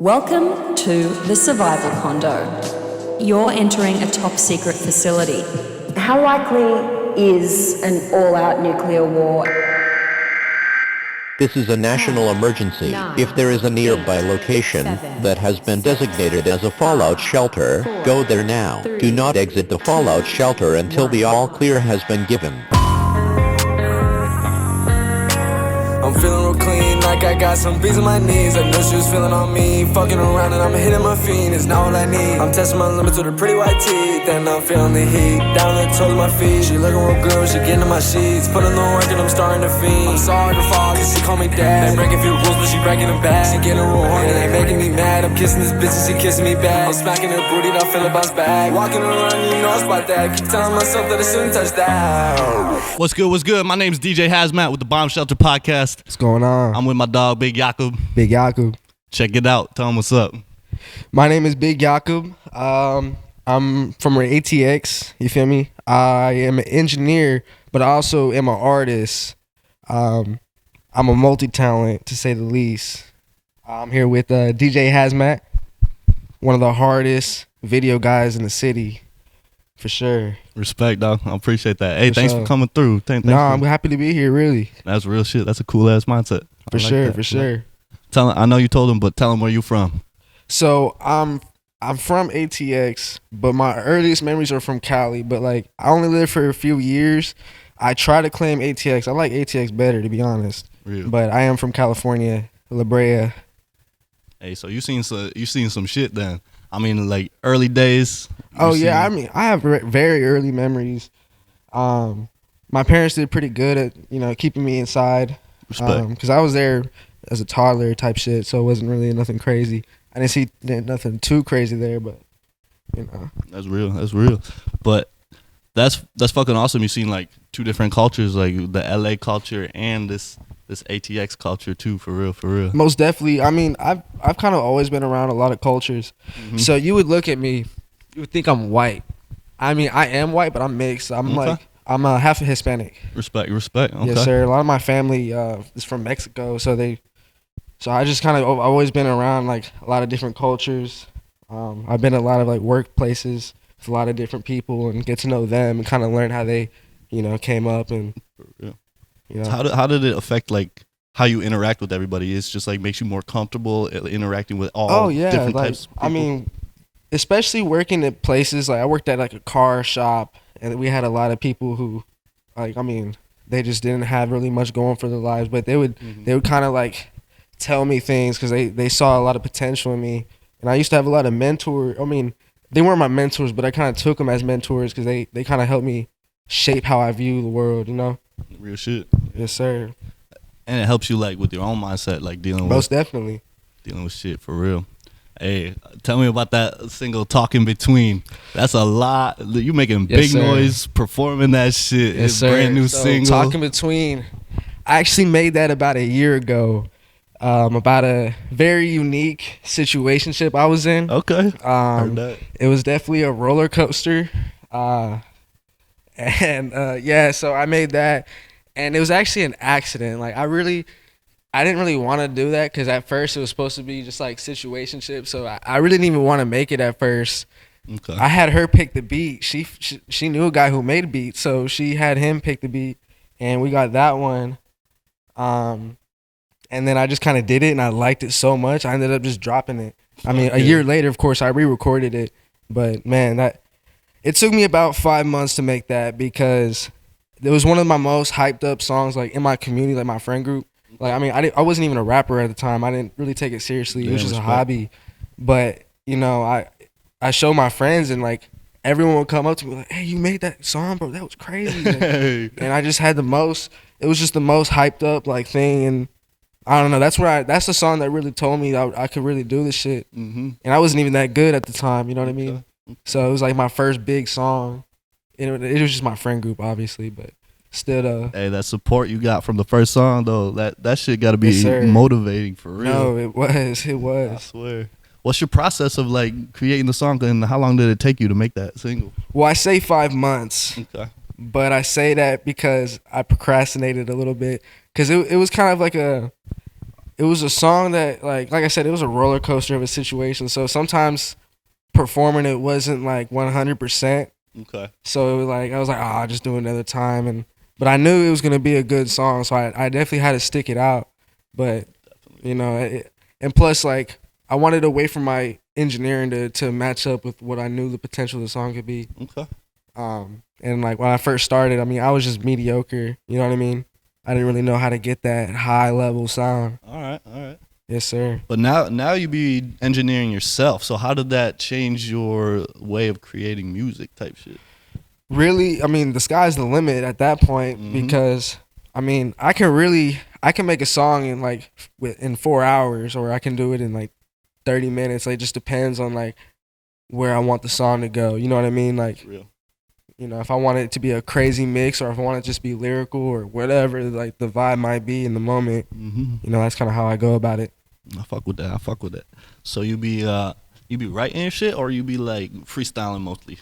Welcome to the Survival Condo. You're entering a top secret facility. How likely is an all-out nuclear war? This is a national emergency. If there is a nearby location that has been designated as a fallout shelter, go there now. Do not exit the fallout shelter until the all clear has been given. I'm feeling real clean, like I got some beats on my knees. I know she was feeling on me, fucking around and I'm hitting my fiend. It's not all I need. I'm testing my limits with her pretty white teeth, and I'm feeling the heat down the toes of my feet. She looking real good when she getting in my sheets, putting the work and I'm starting to fiend. I'm sorry to fall, cause she call me dad. They breaking a few rules, but she breaking them back. She getting real horny, they making me mad. I'm kissing this bitch and she kissing me back. I'm smacking her booty, and I feel it bounce back. Walking around, you know it's about that. Keep telling myself that I shouldn't touch that. What's good? What's good? My name's DJ HAZMVT with the Bomb Shelter Podcast. What's going on? I'm with my dog, Big YAKUB. Big YAKUB. Check it out. Tell him what's up. My name is Big YAKUB. I'm from ATX. You feel me? I am an engineer, but I also am an artist. I'm a multi-talent, to say the least. I'm here with DJ HAZMVT, one of the hardest video guys in the city, for sure. Respect, dog. I appreciate that. Hey, For thanks sure. for coming through. I'm happy to be here, really. That's real shit. That's a cool ass mindset. I For like sure, that. for sure. Tell him, I know you told him, but tell him where you from. So I'm from ATX, but my earliest memories are from Cali. But like I only lived for a few years. I try to claim ATX. I like ATX better, to be honest. Real. But I am from California, La Brea. Hey, so you seen some shit then? I mean, like early days. Oh yeah, I mean I have very early memories. My parents did pretty good at keeping me inside. Respect. Because I was there as a toddler type shit, so it wasn't really nothing crazy. I didn't see nothing too crazy there, but That's real. That's real. But that's fucking awesome. You seen like two different cultures, like the LA culture and this ATX culture too. For real. For real. Most definitely. I mean, I've kind of always been around a lot of cultures. Mm-hmm. So you would look at me, you would think I'm white. I mean, I am white, but I'm mixed. I'm half Hispanic. Respect. Okay. Yes, sir. A lot of my family is from Mexico, so I just kind of I've always been around like a lot of different cultures. I've been at a lot of like workplaces with a lot of different people and get to know them and kind of learn how they, came up and. Yeah. You know. So how did it affect like how you interact with everybody? It's just like makes you more comfortable interacting with all different types of people. I mean, especially working at places like I worked at like a car shop, and we had a lot of people who, they just didn't have really much going for their lives, but they would kind of like tell me things because they saw a lot of potential in me, and I used to have a lot of mentors. I mean, they weren't my mentors, but I kind of took them as mentors because they kind of helped me shape how I view the world. Real shit. Yes, sir. And it helps you like with your own mindset, like Most definitely. dealing with shit for real. Hey, tell me about that single "Talk in Between." That's a lot. You making big sir. noise performing that shit. Yes, It's sir. brand new So, single. Talk in Between. I actually made that about a year ago. About a very unique situationship I was in. Okay. Heard that. It was definitely a roller coaster. So I made that, and it was actually an accident. Like I didn't really want to do that because at first it was supposed to be just like situationship. So I really didn't even want to make it at first. Okay. I had her pick the beat. She knew a guy who made a beat, so she had him pick the beat, and we got that one. And then I just kind of did it, and I liked it so much, I ended up just dropping it. I mean, a year later, of course, I re-recorded it, but man, it took me about 5 months to make that because it was one of my most hyped up songs, like in my community, like my friend group. Like, I mean, I wasn't even a rapper at the time. I didn't really take it seriously. It was just a hobby. But I showed my friends, and like everyone would come up to me like, "Hey, you made that song, bro? That was crazy." And I just had the most. It was just the most hyped up like thing, and I don't know. That's the song that really told me that I could really do this shit. Mm-hmm. And I wasn't even that good at the time. You know what I mean? Okay. So it was like my first big song. It was just my friend group, obviously, but still though. Hey, that support you got from the first song though, that shit got to be Yes, sir. motivating for real. No, it was. I swear. What's your process of like creating the song, and how long did it take you to make that single? Well, I say 5 months. Okay. But I say that because I procrastinated a little bit because it was kind of like it was a song that like I said, it was a roller coaster of a situation. So sometimes performing it wasn't like 100%. Okay. So like I was like, I'll just do it another time, but I knew it was gonna be a good song, so I definitely had to stick it out. But you know, and plus like I wanted to wait for my engineering to match up with what I knew the potential of the song could be. Okay. And like when I first started, I mean, I was just mediocre. You know what I mean? I didn't really know how to get that high level sound. All right. Yes, sir. But now you be engineering yourself. So how did that change your way of creating music type shit? Really, I mean, the sky's the limit at that point because I mean, I can make a song in 4 hours, or I can do it in like 30 minutes. Like, it just depends on like where I want the song to go. You know what I mean? Like, Real. you know, if I want it to be a crazy mix, or if I want it to just be lyrical, or whatever like the vibe might be in the moment. You know, that's kind of how I go about it. I fuck with that. So you be writing your shit, or you be like freestyling mostly?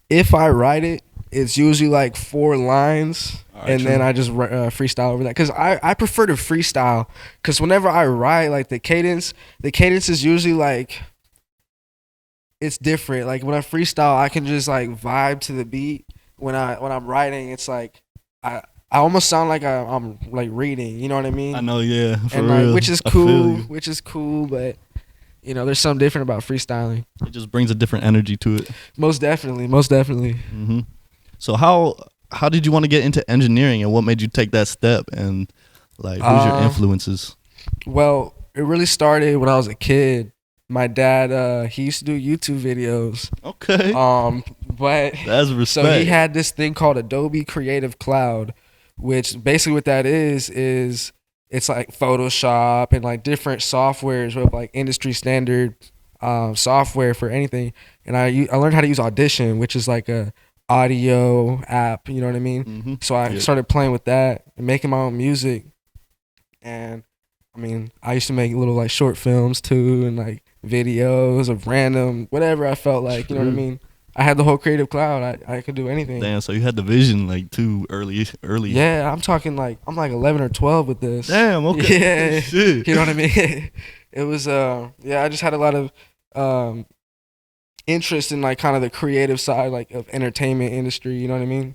If I write it, it's usually like 4 lines, and true. then I just freestyle over that. Cause I prefer to freestyle. Cause whenever I write, like the cadence is usually like, it's different. Like when I freestyle, I can just like vibe to the beat. When I'm writing, it's like I almost sound like I'm like reading. You know what I mean? I know, yeah. For and real. like, which is I feel cool. But you know, there's something different about freestyling. it just brings a different energy to it. Most definitely. So how did you want to get into engineering, and what made you take that step, and like who's your influences? Well, it really started when I was a kid. My dad, he used to do YouTube videos. Okay. But That's respect. so he had this thing called Adobe Creative Cloud, which basically what that is it's like Photoshop and like different softwares with like industry standard software for anything. And I learned how to use Audition, which is like a audio app. You know what I mean? So I started playing with that and making my own music. And I mean, I used to make little like short films too, and like videos of random whatever I felt like. You know what I mean? I had the whole creative cloud. I could do anything. Damn, so you had the vision like too early. Yeah, I'm talking like I'm like 11 or 12 with this. Damn, okay. Yeah. Shit. You know what I mean? It was I just had a lot of interest in like kind of the creative side like of entertainment industry, you know what I mean?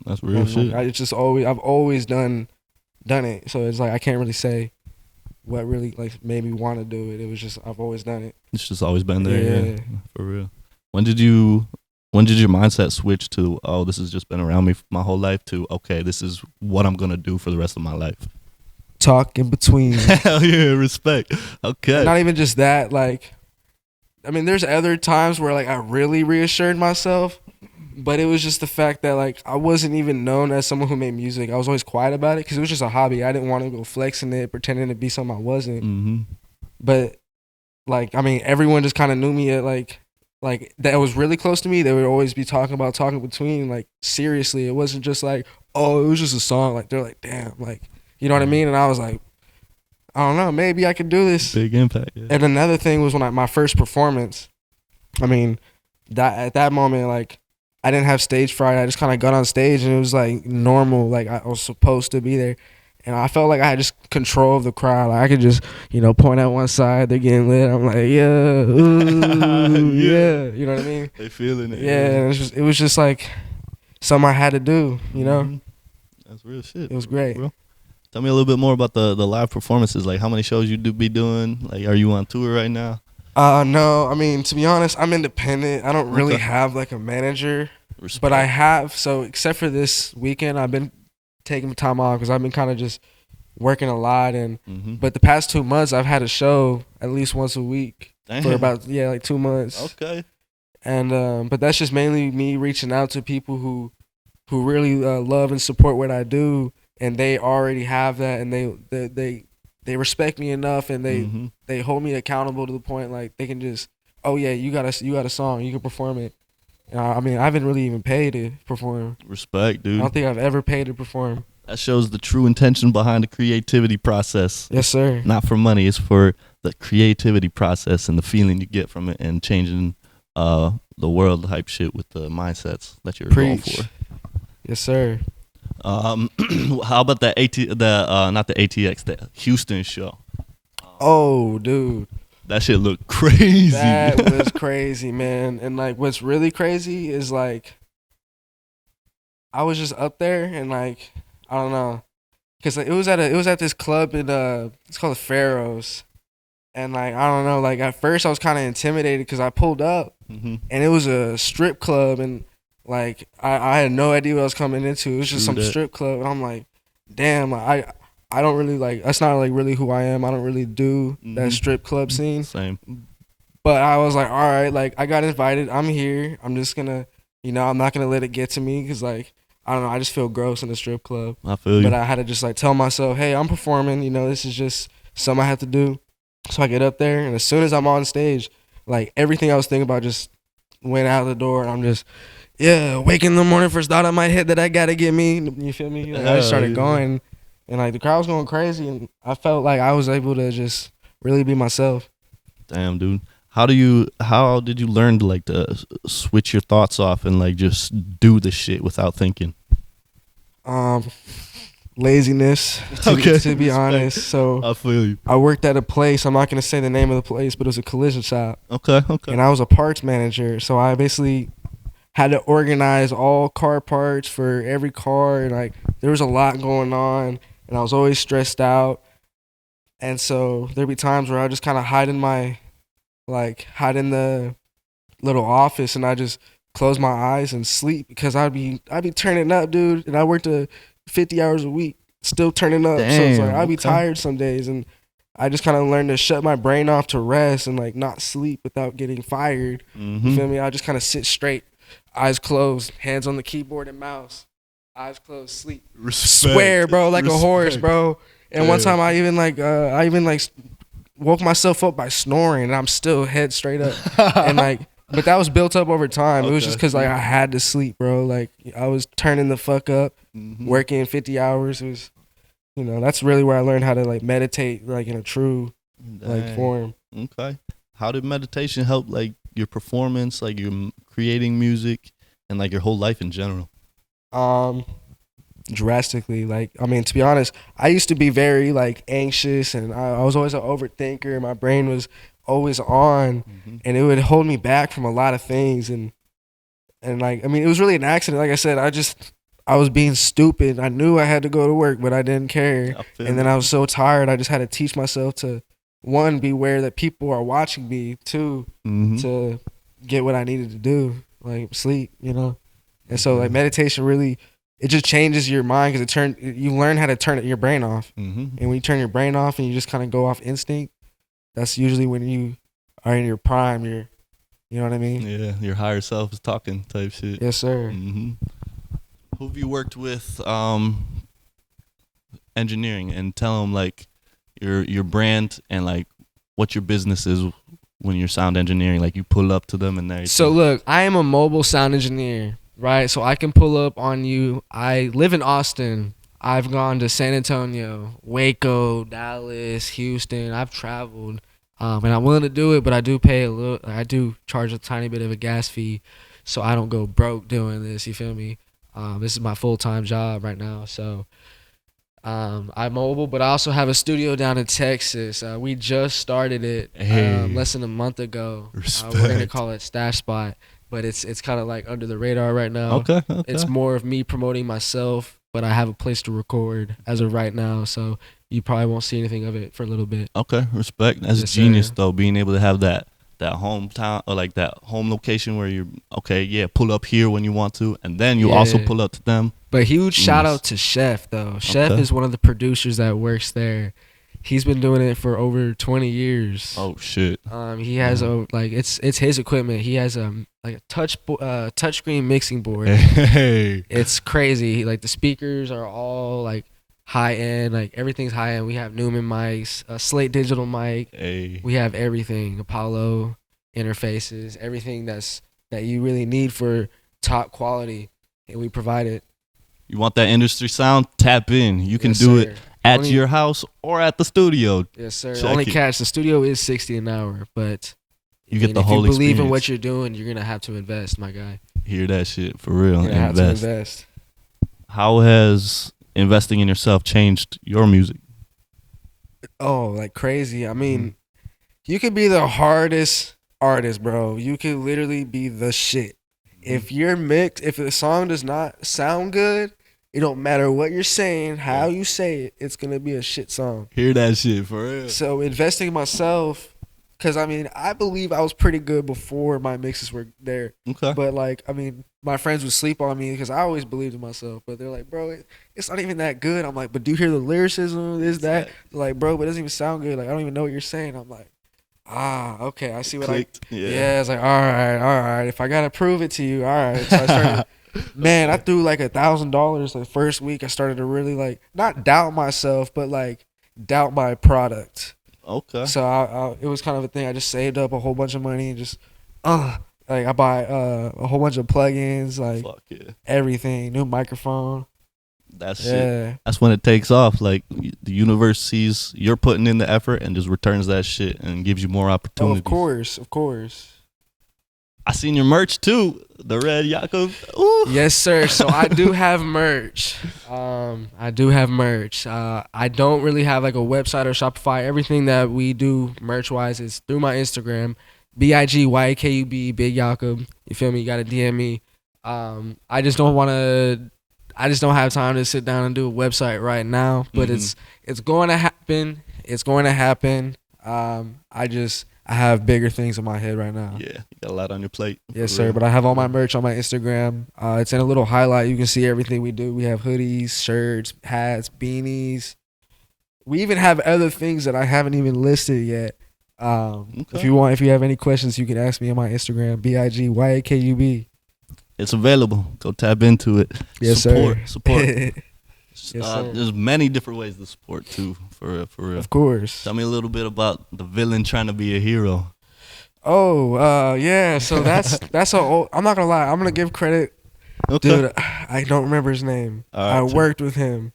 That's real shit. I've always done it. So it's like I can't really say what really like made me want to do it. It was just I've always done it. It's just always been there. Yeah. For real. When did your mindset switch to, oh, this has just been around me my whole life, to, okay, this is what I'm gonna do for the rest of my life? Talk in between. Hell yeah, respect. Okay. Not even just that, like I mean there's other times where like I really reassured myself, but it was just the fact that like I wasn't even known as someone who made music. I was always quiet about it because it was just a hobby. I didn't want to go flexing it, pretending to be something I wasn't. But like I mean everyone just kind of knew me at like that was really close to me. They would always be talking between, like seriously. It wasn't just like, oh, it was just a song. Like they're like, damn, like you know what I mean? And I was like, I don't know, maybe I could do this. Big impact. Yeah. And another thing was when my first performance. I mean, at that moment, like I didn't have stage fright. I just kind of got on stage and it was like normal. Like I was supposed to be there. And I felt like I had just control of the crowd. Like I could just, you know, point at one side, they're getting lit. I'm like, yeah, ooh, yeah. You know what I mean? They feeling it. Yeah, and it was just like something I had to do, you know? That's real shit. It was great. Bro. Tell me a little bit more about the live performances. Like how many shows you be doing? Like are you on tour right now? No, I mean, to be honest, I'm independent. I don't really have like a manager. Respect. But I have, so except for this weekend, I've been taking time off because I've been kind of just working a lot, and but the past 2 months I've had a show at least once a week. Damn. For about like 2 months. Okay. And but that's just mainly me reaching out to people who really love and support what I do, and they already have that, and they respect me enough, and they hold me accountable to the point like they can just, oh yeah, you got a song, you can perform it. I mean, I haven't really even paid to perform. Respect, dude. I don't think I've ever paid to perform. That shows the true intention behind the creativity process. Yes, sir. Not for money. It's for the creativity process and the feeling you get from it, and changing the world type shit with the mindsets that you're going for. Yes, sir. How about not the ATX, the Houston show? Oh, dude. That shit looked crazy. That was crazy, man. And like, what's really crazy is like, I was just up there and like, I don't know, cause like, it was at this club in it's called the Pharaohs, and like I don't know, like at first I was kind of intimidated because I pulled up and it was a strip club and like I had no idea what I was coming into. It was just some strip club and I'm like, damn, I don't really like, that's not like really who I am. I don't really do that strip club scene. Same. But I was like, all right, like I got invited. I'm here. I'm just gonna, I'm not gonna let it get to me because like, I don't know, I just feel gross in the strip club. I feel you. But I had to just like tell myself, hey, I'm performing. This is just something I have to do. So I get up there, and as soon as I'm on stage, like everything I was thinking about just went out the door, and I'm just, wake in the morning, first thought in my head that I gotta get me. You feel me? Like, I just started going, and like the crowd was going crazy, and I felt like I was able to just really be myself. Damn, dude. How did you learn to like to switch your thoughts off and like just do the shit without thinking? Laziness, to be honest. So I feel you. I worked at a place. I'm not gonna say the name of the place, but it was a collision shop. Okay. And I was a parts manager, so I basically had to organize all car parts for every car, and like there was a lot going on, and I was always stressed out. And so there'd be times where I just kind of hide in the little office, and I just close my eyes and sleep because I'd be turning up, dude. And I worked 50 hours a week, still turning up. Damn, so it's like I'd be tired some days, and I just kind of learned to shut my brain off to rest and like not sleep without getting fired. You feel me? I just kind of sit straight, eyes closed, hands on the keyboard and mouse, eyes closed, sleep. Respect. Swear, bro, like a horse, bro. And one time I even woke myself up by snoring, and I'm still head straight up. And like, but that was built up over time. It was just because like I had to sleep, bro. Like I was turning the fuck up, working 50 hours. It was, that's really where I learned how to like meditate, like in a true like form. Okay. How did meditation help like your performance, like your creating music, and like your whole life in general? Drastically. Like, I mean, to be honest, I used to be very like anxious, and I was always an overthinker. My brain was always on, and it would hold me back from a lot of things. And like, I mean, it was really an accident. Like I said, I was being stupid. I knew I had to go to work, but I didn't care. And then I was so tired, I just had to teach myself to, one, be aware that people are watching me, two, to get what I needed to do, like sleep, And so like meditation really, it just changes your mind because you learn how to turn your brain off. And when you turn your brain off and you just kind of go off instinct, that's usually when you are in your prime. You know what I mean? Yeah, your higher self is talking type shit. Yes, sir. Who have you worked with engineering, and tell them like your brand and like what your business is when you're sound engineering, like you pull up to them and everything. So look, I am a mobile sound engineer, right? So I can pull up on you. I live in Austin. I've gone to San Antonio, Waco, Dallas, Houston. I've traveled, and I'm willing to do it, but I do pay a little. I do charge a tiny bit of a gas fee, so I don't go broke doing this. You feel me? This is my full-time job right now. So I'm mobile, but I also have a studio down in Texas. We just started it less than a month ago. We're gonna call it Stash Spot, but it's kind of like under the radar right now. Okay. It's more of me promoting myself. But I have a place to record as of right now, so you probably won't see anything of it for a little bit. Okay, respect. That's genius, though, being able to have that hometown or like that home location where you're, pull up here when you want to, and then you also pull up to them. But huge shout out to Chef, though. Chef is one of the producers that works there. He's been doing it for over 20 years. Oh shit. He has it's his equipment. He has like a touchscreen mixing board. Hey. It's crazy. Like the speakers are all like high end. Like everything's high end. We have Newman mics, a Slate digital mic. Hey. We have everything. Apollo interfaces. Everything that you really need for top quality, and we provide it. You want that industry sound? Tap in. You can do it at your house or at the studio. Yes, sir. Only catch, the studio is $60 an hour, but you get the whole experience. If you believe experience. in what you're doing, you're gonna have to invest, my guy. Hear that shit for real. You're gonna have to invest. How has investing in yourself changed your music? Oh, like crazy. I mean, you could be the hardest artist, bro. You could literally be the shit. If you're mixed, if the song does not sound good, it don't matter what you're saying, how you say it, it's gonna be a shit song. Hear that shit for real. So investing in myself, because I mean, I believe I was pretty good before my mixes were there. Okay. But like, I mean, my friends would sleep on me because I always believed in myself. But they're like, bro, it's not even that good. I'm like, but do you hear the lyricism? This, that? They're like, bro, but it doesn't even sound good. Like, I don't even know what you're saying. I'm like, okay, I see what Clicked. yeah. It's like, all right. If I gotta prove it to you, all right. So I started. Man, I threw like $1,000 the first week. I started to really like not doubt myself, but like doubt my product. Okay. So it was kind of a thing. I just saved up a whole bunch of money and just, like I buy a whole bunch of plugins, like Fuck yeah. everything, new microphone. That's shit. That's when it takes off. Like the universe sees you're putting in the effort and just returns that shit and gives you more Oh, opportunities. of course. I seen your merch too. The red YAKUB. Ooh. Yes, sir. So I do have merch. I don't really have like a website or Shopify. Everything that we do merch wise is through my Instagram, BIGYAKUB, Big Yakub. You feel me? You gotta DM me. I just don't have time to sit down and do a website right now. But it's going to happen. It's going to happen. I have bigger things in my head right now. Yeah, you got a lot on your plate. Yes, sir. But I have all my merch on my Instagram. It's in a little highlight. You can see everything we do. We have hoodies, shirts, hats, beanies. We even have other things that I haven't even listed yet. If you have any questions, you can ask me on my Instagram, BIGYAKUB. It's available. Go tap into it. Yes, Support. Yes, sir. There's many different ways to support too, for real. Of course. Tell me a little bit about the villain trying to be a hero. Oh, yeah. So that's I'm not gonna lie. I'm gonna give credit. Okay. Dude, I don't remember his name. I worked with him.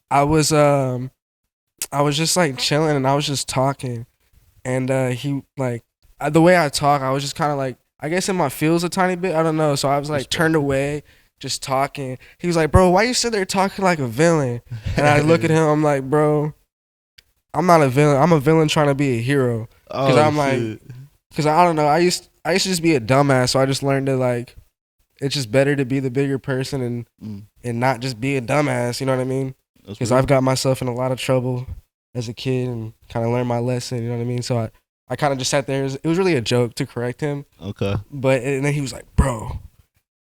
I was just like chilling and I was just talking, and he like the way I talk, I was just kind of like, I guess in my feels a tiny bit. I don't know. So I was like turned away, just talking. He was like, bro, why you sit there talking like a villain? And I look at him, I'm like, bro, I'm not a villain. I'm a villain trying to be a hero. Because because I don't know. I used to just be a dumbass. So I just learned that like, it's just better to be the bigger person and not just be a dumbass. You know what I mean? Because I've got myself in a lot of trouble as a kid and kind of learned my lesson. You know what I mean? So I kind of just sat there. It was really a joke to correct him. Okay. And then he was like, bro,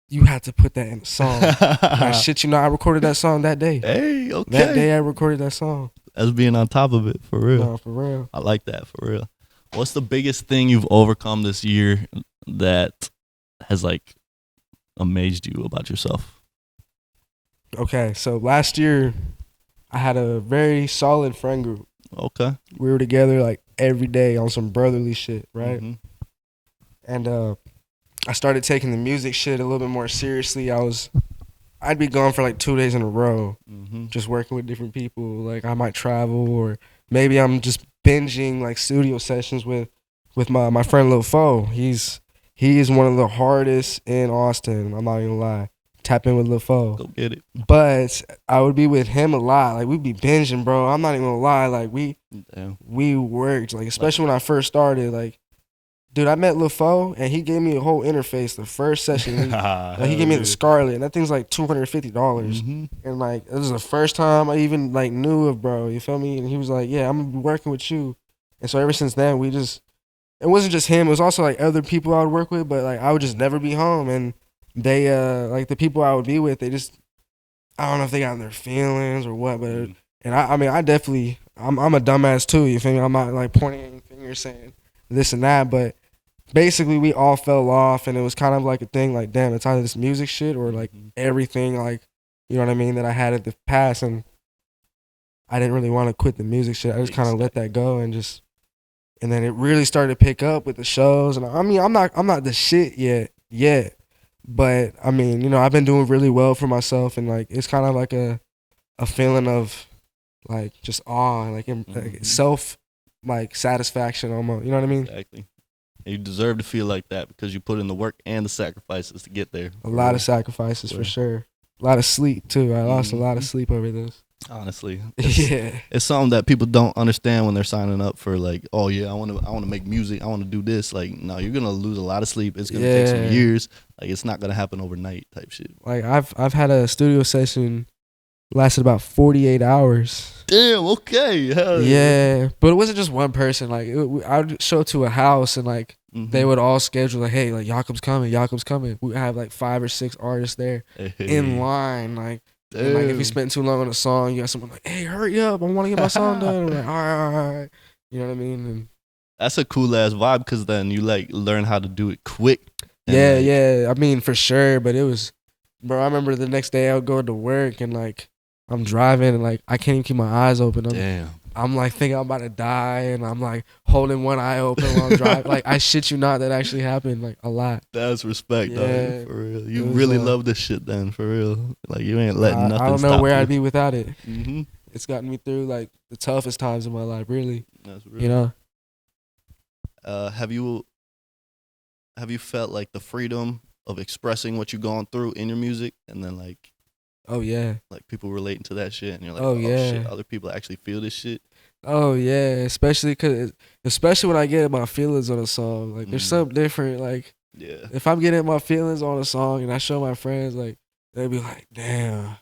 you had to put that in the song. I shit you not, I recorded that song that day. Hey, okay. That day I recorded that song. That's being on top of it, for real. No, for real. I like that, for real. What's the biggest thing you've overcome this year that has like amazed you about yourself? Okay, so last year I had a very solid friend group. Okay. We were together like every day on some brotherly shit, right? Mm-hmm. And I started taking the music shit a little bit more seriously. I'd be gone for like 2 days in a row, just working with different people. Like I might travel, or maybe I'm just binging like studio sessions with my friend Lil Fo. He is one of the hardest in Austin. I'm not even gonna lie. Tap in with Lil Fo. Go get it. But I would be with him a lot. Like we'd be binging, bro. I'm not even gonna lie. Like we worked, like especially when I first started. Like, dude, I met Lil Fo and he gave me a whole interface the first session. He gave me the Scarlet, and that thing's like $250. And like this is the first time I even like knew of bro. You feel me? And he was like, "Yeah, I'm gonna be working with you." And so ever since then, it wasn't just him. It was also like other people I would work with, but like I would just never be home, and they like the people I would be with, they just, I don't know if they got in their feelings or what, but and I mean I definitely I'm a dumbass too. You feel me? I'm not like pointing fingers saying this and that, but basically we all fell off, and it was kind of like a thing like, damn, it's either this music shit or like everything, like, you know what I mean, that I had at the past, and I didn't really want to quit the music shit. I just kind of let that go, and then it really started to pick up with the shows. And I mean, I'm not the shit yet, but I mean, you know, I've been doing really well for myself, and like it's kind of like a feeling of like just awe, like self like satisfaction almost. You know what I mean? Exactly. And you deserve to feel like that because you put in the work and the sacrifices to get there. A lot of sacrifices for sure. A lot of sleep too. I lost a lot of sleep over this. Honestly, Yeah. it's something that people don't understand when they're signing up for like, oh yeah, I want to make music, I want to do this. Like, no, you're gonna lose a lot of sleep. It's gonna take some Yeah. years. Like, it's not gonna happen overnight type shit. Like I've had a studio session lasted about 48 hours. Damn. Okay. Hell Yeah, but it wasn't just one person. Like I would show up to a house and like Mhm. they would all schedule like, hey, like Yakub's coming, Yakub's coming. We have like 5 or 6 artists there in line. Like, and, like if we spent too long on a song, you got someone like, hey, hurry up, I want to get my song done. I'm like, all right. You know what I mean? And That's a cool ass vibe because then you like learn how to do it quick. And, yeah, like, yeah. I mean, for sure. But it was, bro. I remember the next day I would go to work and like I'm driving and like I can't even keep my eyes open. Damn. I'm like thinking I'm about to die and I'm like holding one eye open while I'm driving. Like I shit you not, that actually happened like a lot. That's respect, Yeah. dog. For real. You It was, really love this shit then, for real. Like, you ain't letting nothing I don't know stop where you. I'd be without it. Mm-hmm. It's gotten me through like the toughest times in my life, really. That's real. You know? Have you felt like the freedom of expressing what you're going through in your music, and then like Oh yeah. people relating to that shit, and you're like, Oh, oh yeah. shit, other people actually feel this shit. Oh yeah. Especially when I get my feelings on a song. Like there's something different. Like Yeah. if I'm getting my feelings on a song and I show my friends, like they'd be like, damn.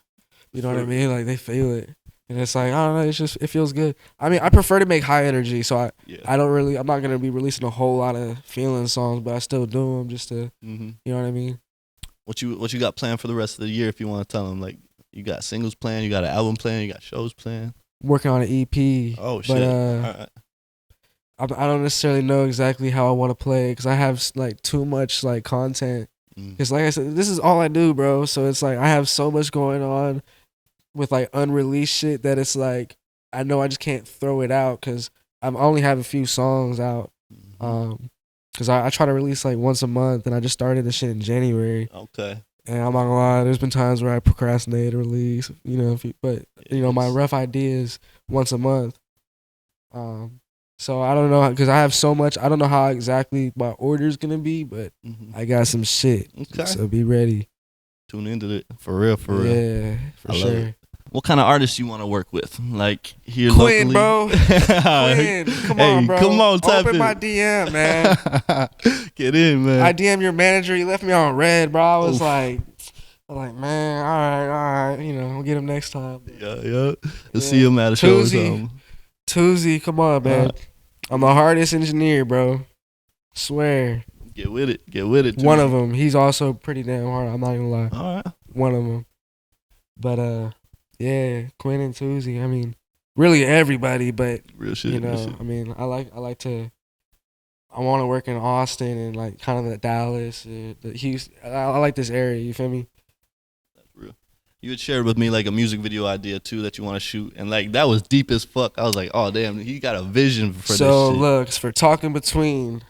You know what I mean? Like they feel it. And it's like, I don't know, it feels good. I mean, I prefer to make high energy, so I'm not gonna be releasing a whole lot of feeling songs, but I still do them just to, Mm-hmm. you know what I mean? What you got planned for the rest of the year? If you want to tell them, like, you got singles planned, you got an album planned, you got shows planned. Working on an EP. Oh shit! But All right. I don't necessarily know exactly how I want to play because I have like too much like content. Because like I said, this is all I do, bro. So it's like I have so much going on with like unreleased shit that it's like I know I just can't throw it out because I only have a few songs out. Because I try to release like once a month, and I just started this shit in January. Okay. And I'm not gonna lie, there's been times where I procrastinate a release, you know. But you know, my rough idea is once a month. So I don't know because I have so much. I don't know how exactly my order's gonna be, but I got some shit. Okay. So be ready. Tune into it for real. Yeah, for I love sure. it. What kind of artists you want to work with? Like here Quinn, locally? bro. Quinn, come on, bro. Come on, type Open in. my DM, man. Get in, man. I DM your manager. He left me on red, bro. I was like, man, all right. You know, we'll get him next time. Yeah. Let's see him at a show or something. Tuesday, come on, man. I'm the hardest engineer, bro. Swear. Get with it. One of them. He's also pretty damn hard. I'm not gonna lie. All right. One of them. But yeah, Quinn and Tuesday. I mean, really everybody. But Real shit. you know, real shit. I mean, I want to work in Austin and like kind of the Dallas, the Houston. I like this area. You feel me? That's real. You had shared with me like a music video idea too that you want to shoot, and like that was deep as fuck. I was like, oh damn, he got a vision for this shit. So look, for Talking Between,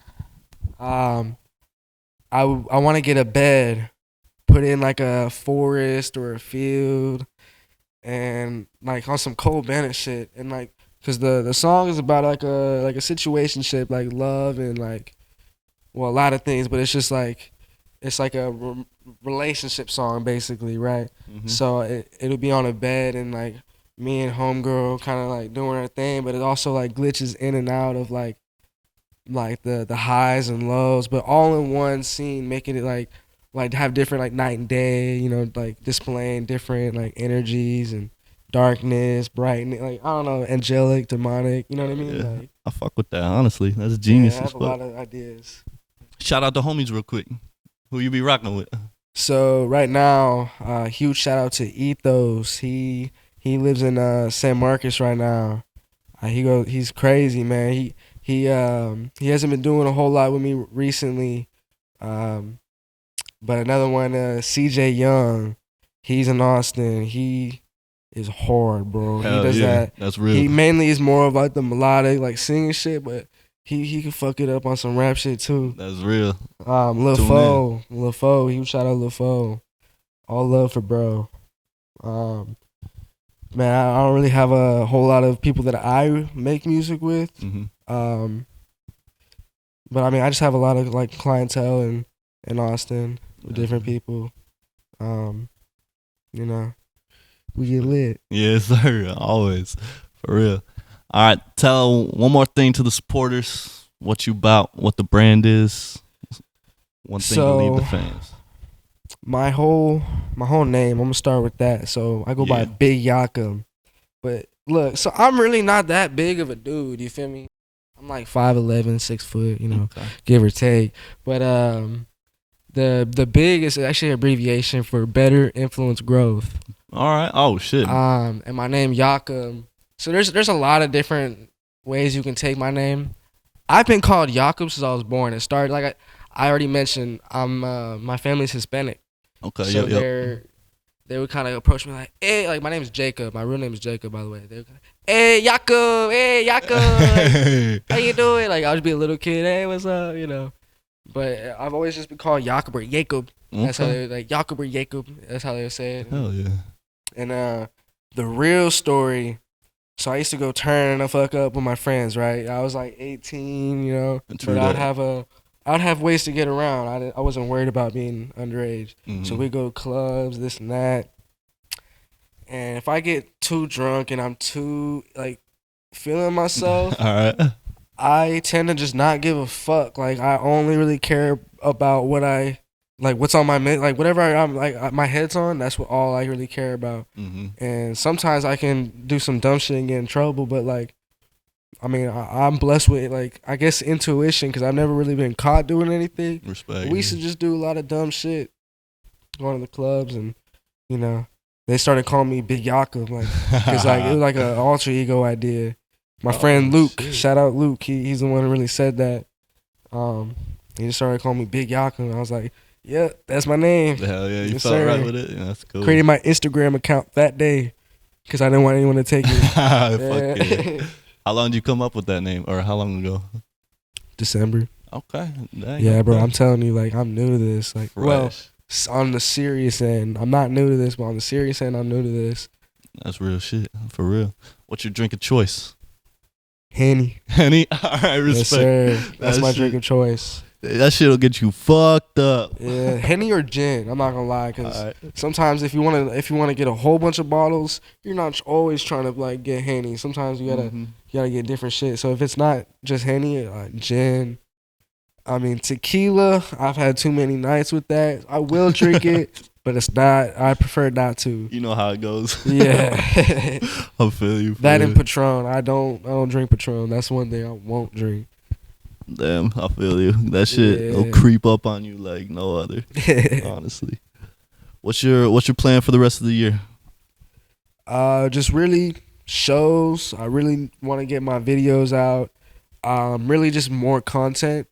I want to get a bed, put in like a forest or a field, and like on some Cole Bennett shit, and like, cause the song is about like a situationship, like love and like, well, a lot of things, but it's just like, it's like a relationship song basically, right? So it'll be on a bed and like me and homegirl kind of like doing our thing, but it also like glitches in and out of like the highs and lows, but all in one scene, making it like have different like night and day, you know, like displaying different like energies and darkness, brightness, like I don't know, angelic, demonic, you know what I mean? Yeah. Like, I fuck with that, honestly. That's genius I as have a fuck. lot of ideas. Shout out to homies real quick. Who you be rocking with? So Right now, huge shout out to Ethos. He lives in San Marcos right now. He's crazy, man. He hasn't been doing a whole lot with me recently. But another one, CJ Young, he's in Austin. He is hard, bro. Hell he does yeah, that. that's real. He mainly is more of like the melodic, like singing shit, but he can fuck it up on some rap shit too. That's real. Lil Fo, huge shout out Lil Fo. All love for bro. Man, I don't really have a whole lot of people that I make music with. But I mean, I just have a lot of like clientele in Austin with different people. You know, we get lit. Yes, sir. Always. For real. All right. Tell one more thing to the supporters. What you about, what the brand is. One thing to leave the fans. My whole name, I'm going to start with that. So I go by Big YAKUB. But look, so I'm really not that big of a dude, you feel me? I'm like 5'11", 6 foot, you know, give or take. But the big is actually an abbreviation for Better Influence Growth. All right. Oh shit. And my name YAKUB. So there's a lot of different ways you can take my name. I've been called YAKUB since I was born. It started like I already mentioned. My family's Hispanic. Okay. So they would kind of approach me like, hey, like my name is Jacob. My real name is Jacob, by the way. They would kind of, hey YAKUB, how you doing? Like I'll just be a little kid. Hey, what's up? You know. But I've always just been called YAKUB or YAKUB. That's how they like YAKUB or YAKUB. That's how they would say it. Hell yeah. And the real story. So I used to go turn the fuck up with my friends, right? I was like 18, you know, but I'd have ways to get around. I wasn't worried about being underage. Mm-hmm. So we go to clubs, this and that. And if I get too drunk and I'm too like feeling myself, all right, I tend to just not give a fuck. Like I only really care about what I like, what's on my like whatever I'm like my head's on. That's what all I really care about. Mm-hmm. And sometimes I can do some dumb shit and get in trouble, but like, I mean, I'm blessed with like I guess intuition because I've never really been caught doing anything. Respect. We used to just do a lot of dumb shit, going to the clubs, and you know, they started calling me Big YAKUB, like because like it was like an alter ego idea. My friend Luke, shout out Luke, he's the one who really said that. He just started calling me Big YAKUB, and I was like, yeah, that's my name. Hell yeah, you felt right with it. Yeah, that's cool. Created my Instagram account that day because I didn't want anyone to take it. Fuck yeah. How long did you come up with that name, or how long ago? December. Okay. Dang, yeah, bro, I'm telling you, like, I'm new to this. Like, well, on the serious end, I'm not new to this, but on the serious end, I'm new to this. That's real shit, for real. What's your drink of choice? Henny. Henny? All right, respect. Yes, sir. That's my drink of choice. That shit'll get you fucked up. Yeah, Henny or gin. I'm not gonna lie, because sometimes if you wanna get a whole bunch of bottles, you're not always trying to like get Henny. Sometimes you gotta get different shit. So if it's not just Henny, gin. I mean tequila. I've had too many nights with that. I will drink it, but it's not. I prefer not to. You know how it goes. Yeah, I feel you. That and Patron. I don't drink Patron. That's one thing I won't drink. Damn, I feel you. That shit will creep up on you like no other. Honestly, what's your plan for the rest of the year? Just really shows. I really want to get my videos out. Really just more content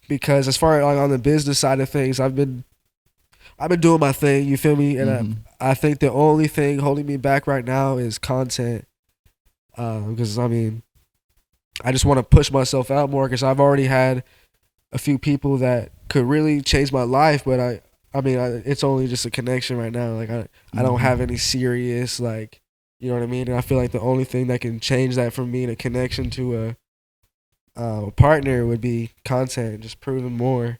because as far as like on the business side of things, I've been doing my thing. You feel me? And I think the only thing holding me back right now is content. Because I mean, I just want to push myself out more because I've already had a few people that could really change my life, but I mean, it's only just a connection right now. Like I don't have any serious, like, you know what I mean? And I feel like the only thing that can change that from being a connection to a partner would be content, just proving more.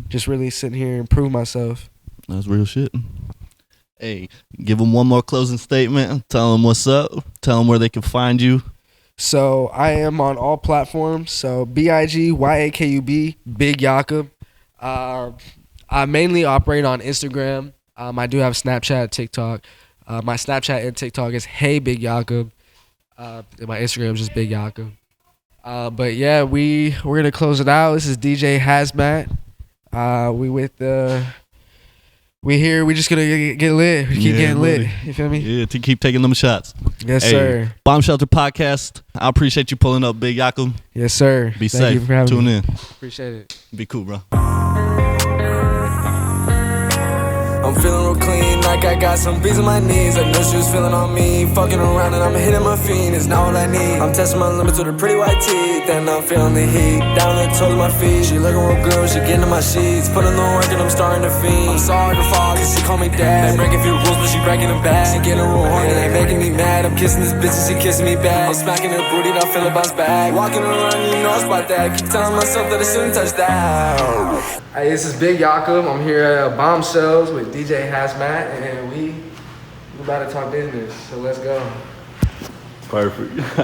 Just really sitting here and prove myself. That's real shit. Hey, give them one more closing statement. Tell them what's up. Tell them where they can find you. So I am on all platforms. So BIGYAKUB, Big YAKUB. I mainly operate on Instagram. I do have Snapchat, TikTok. My Snapchat and TikTok is Hey Big YAKUB. My Instagram is just Big YAKUB. But yeah, we're gonna close it out. This is DJ HAZMVT. We here. We just gonna get lit. We keep getting lit. You feel me? Yeah, to keep taking them shots. Yes, sir. Bomb Shelter Podcast. I appreciate you pulling up, Big YAKUB. Yes, sir. Be Thank safe. you for having Tune me. in. Appreciate it. Be cool, bro. I'm feeling real clean, like I got some beats on my knees. I know she was feeling on me, fucking around and I'm hitting my fiend. It's not what I need. I'm testing my limits with her pretty white teeth, and I'm feeling the heat down the toes of my feet. She looking real good when she getting in my sheets, putting the work and I'm starting to fiend. I'm sorry to fall, cause she call me dad. They breaking a few rules, but she breaking them back. She getting real horny, they making me mad. I'm kissing this bitch and she kissing me back. I'm smacking her booty, and I feel it bounce back. Walking around, you know it's about that. Keep telling myself that I shouldn't touch that. Hey, this is Big YAKUB. I'm here at Bombshells with DJ HAZMVT, and about to talk business, so let's go. Perfect.